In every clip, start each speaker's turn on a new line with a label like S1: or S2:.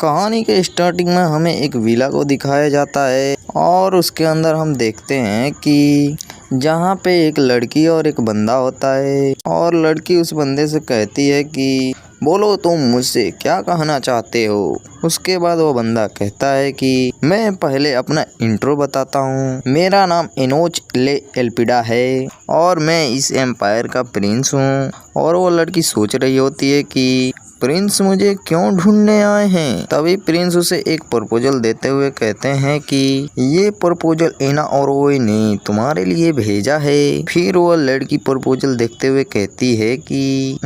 S1: कहानी के स्टार्टिंग में हमें एक विला को दिखाया जाता है और उसके अंदर हम देखते हैं कि जहाँ पे एक लड़की और एक बंदा होता है और लड़की उस बंदे से कहती है कि बोलो तुम मुझसे क्या कहना चाहते हो। उसके बाद वो बंदा कहता है कि मैं पहले अपना इंट्रो बताता हूँ। मेरा नाम एनोच ले एल्पिडा है और मैं इस एम्पायर का प्रिंस हूँ। और वो लड़की सोच रही होती है कि प्रिंस मुझे क्यों ढूंढने आए हैं। तभी प्रिंस उसे एक प्रपोजल देते हुए कहते हैं कि ये प्रपोजल एना और ओए ने तुम्हारे लिए भेजा है। फिर वो लड़की प्रपोजल देखते हुए कहती है कि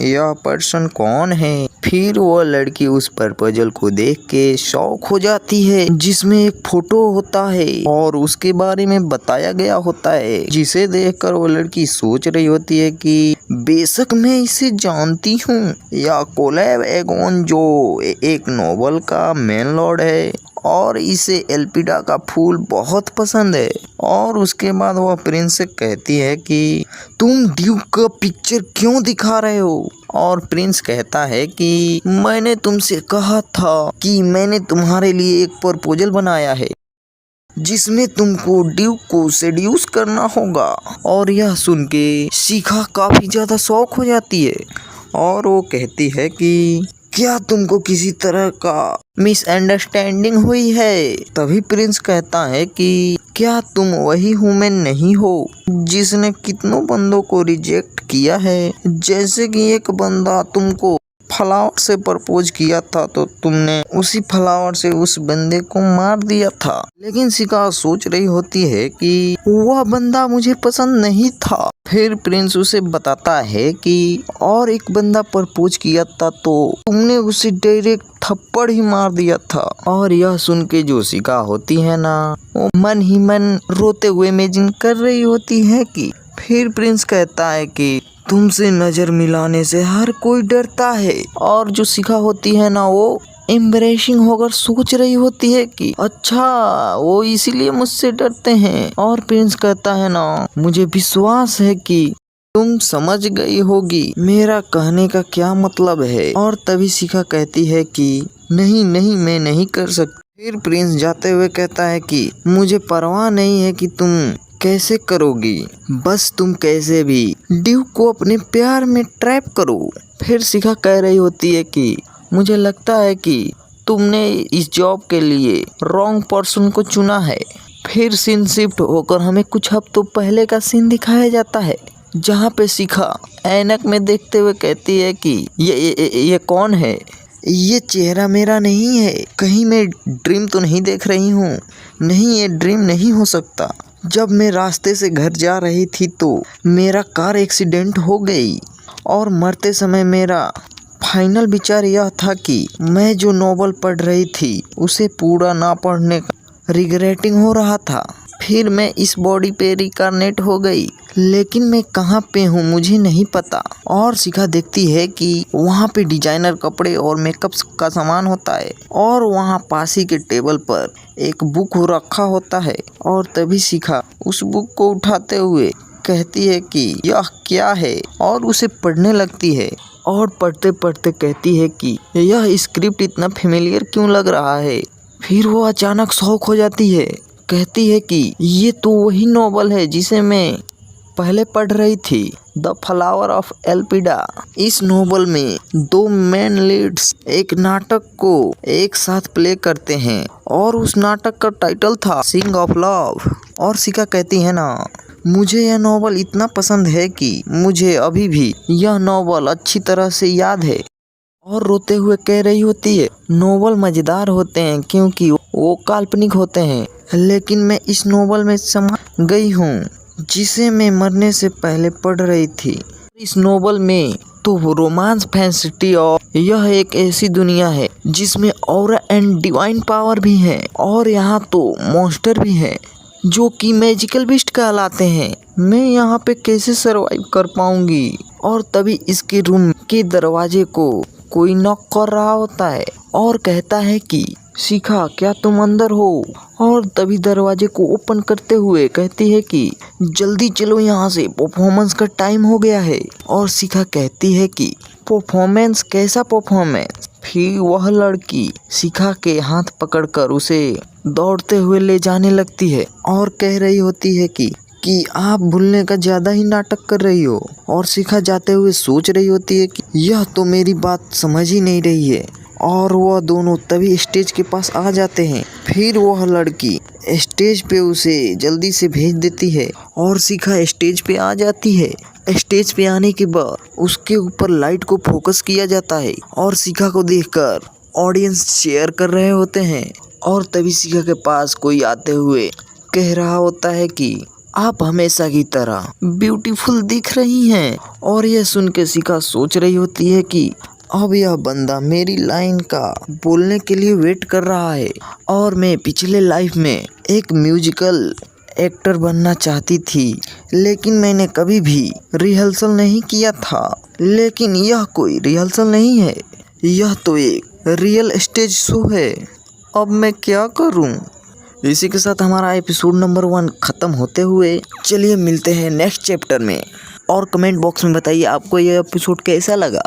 S1: यह पर्सन कौन है। फिर वो लड़की उस प्रपोजल को देख के शॉक हो जाती है जिसमें एक फोटो होता है और उसके बारे में बताया गया होता है, जिसे देखकर वो लड़की सोच रही होती है कि बेशक मैं इसे जानती हूँ। यह कोलेब एगोन जो एक नोवेल का मेन लॉर्ड है और इसे एल्पिडा का फूल बहुत पसंद है। और उसके बाद वह प्रिंस से कहती है कि तुम ड्यूक का पिक्चर क्यों दिखा रहे हो। और प्रिंस कहता है कि मैंने तुमसे कहा था कि मैंने तुम्हारे लिए एक प्रपोजल बनाया है जिसमें तुमको ड्यूक को सेड्यूस करना होगा। और यह सुन के शिखा काफी ज्यादा शौक हो जाती है और वो कहती है कि क्या तुमको किसी तरह का मिसअंडरस्टैंडिंग हुई है। तभी प्रिंस कहता है कि क्या तुम वही ह्यूमन नहीं हो जिसने कितनों बंदों को रिजेक्ट किया है। जैसे कि एक बंदा तुमको फ्लावर से प्रपोज किया था तो तुमने उसी फ्लावर से उस बंदे को मार दिया था। लेकिन शिखा सोच रही होती है कि वह बंदा मुझे पसंद नहीं था। फिर प्रिंस उसे बताता है कि और एक बंदा प्रपोज किया था तो तुमने उसे डायरेक्ट थप्पड़ ही मार दिया था। और यह सुन के जो शिखा होती है ना, वो मन ही मन रोते हुए इमेजिन कर रही होती है कि फिर प्रिंस कहता है कि तुमसे नजर मिलाने से हर कोई डरता है। और जो शिखा होती है ना, वो एम्बरेसिंग होकर सोच रही होती है कि अच्छा वो इसीलिए मुझसे डरते हैं। और प्रिंस कहता है ना, मुझे विश्वास है कि तुम समझ गई होगी मेरा कहने का क्या मतलब है। और तभी शिखा कहती है कि नहीं नहीं मैं नहीं कर सकती। फिर प्रिंस जाते हुए कहता है कि मुझे परवाह नहीं है कि तुम कैसे करोगी, बस तुम कैसे भी ड्यूक को अपने प्यार में ट्रैप करो। फिर शिखा कह रही होती है कि मुझे लगता है कि तुमने इस जॉब के लिए रॉन्ग पर्सन को चुना है। फिर सीन शिफ्ट होकर हमें कुछ हफ्तों पहले का सीन दिखाया जाता है जहाँ पे शिखा ऐनक में देखते हुए कहती है कि ये कौन है। ये चेहरा मेरा नहीं है, कहीं मैं ड्रीम तो नहीं देख रही हूँ। नहीं, ये ड्रीम नहीं हो सकता। जब मैं रास्ते से घर जा रही थी तो मेरा कार एक्सीडेंट हो गई और मरते समय मेरा फाइनल विचार यह था कि मैं जो नोवेल पढ़ रही थी उसे पूरा ना पढ़ने का रिग्रेटिंग हो रहा था। फिर मैं इस बॉडी पे रिकारनेट हो गई, लेकिन मैं कहाँ पे हूँ मुझे नहीं पता। और शिखा देखती है कि वहाँ पे डिजाइनर कपड़े और मेकअप का सामान होता है और वहाँ पास ही के टेबल पर एक बुक रखा होता है। और तभी शिखा उस बुक को उठाते हुए कहती है कि यह क्या है और उसे पढ़ने लगती है। और पढ़ते पढ़ते कहती है कि यह स्क्रिप्ट इतना फेमिलियर क्यों लग रहा है। फिर वो अचानक शॉक हो जाती है, कहती है कि ये तो वही नोवेल है जिसे मैं पहले पढ़ रही थी, द फ्लावर ऑफ एल्पिडा। इस नोवेल में दो मेन लीड्स एक नाटक को एक साथ प्ले करते हैं और उस नाटक का टाइटल था सिंग ऑफ लव। और शिखा कहती है ना, मुझे यह नोवेल इतना पसंद है कि मुझे अभी भी यह नोवेल अच्छी तरह से याद है। और रोते हुए कह रही होती है, नोवेल मजेदार होते हैं क्योंकि वो काल्पनिक होते हैं, लेकिन मैं इस नोवेल में समा गई हूँ जिसे मैं मरने से पहले पढ़ रही थी। इस नोवेल में तो रोमांस फैंसिटी और यह एक ऐसी दुनिया है जिसमें ऑरा एंड डिवाइन पावर भी है और यहाँ तो मॉन्स्टर भी है जो कि मैजिकल बीस्ट कहलाते हैं। मैं यहाँ पे कैसे सरवाइव कर पाऊंगी। और तभी इसके रूम के दरवाजे को कोई नॉक कर रहा होता है और कहता है कि शिखा क्या तुम अंदर हो। और तभी दरवाजे को ओपन करते हुए कहती है कि जल्दी चलो यहाँ से, परफॉर्मेंस का टाइम हो गया है। और शिखा कहती है कि परफॉर्मेंस कैसा परफॉर्मेंस। फिर वह लड़की शिखा के हाथ पकड़कर उसे दौड़ते हुए ले जाने लगती है और कह रही होती है कि आप भूलने का ज्यादा ही नाटक कर रही हो। और शिखा जाते हुए सोच रही होती है कि यह तो मेरी बात समझ ही नहीं रही है। और वह दोनों तभी स्टेज के पास आ जाते हैं। फिर वह लड़की स्टेज पे उसे जल्दी से भेज देती है और शिखा स्टेज पे आ जाती है। स्टेज पे आने के बाद उसके ऊपर लाइट को फोकस किया जाता है और शिखा को देखकर ऑडियंस चीयर कर रहे होते हैं। और तभी शिखा के पास कोई आते हुए कह रहा होता है कि आप हमेशा की तरह ब्यूटीफुल दिख रही हैं। और यह सुन के शिखा सोच रही होती है कि अब यह बंदा मेरी लाइन का बोलने के लिए वेट कर रहा है। और मैं पिछले लाइफ में एक म्यूजिकल एक्टर बनना चाहती थी, लेकिन मैंने कभी भी रिहर्सल नहीं किया था। लेकिन यह कोई रिहर्सल नहीं है, यह तो एक रियल स्टेज शो है। अब मैं क्या करूं? इसी के साथ हमारा एपिसोड नंबर 1 खत्म होते हुए, चलिए मिलते हैं नेक्स्ट चैप्टर में। और कमेंट बॉक्स में बताइए आपको यह एपिसोड कैसा लगा।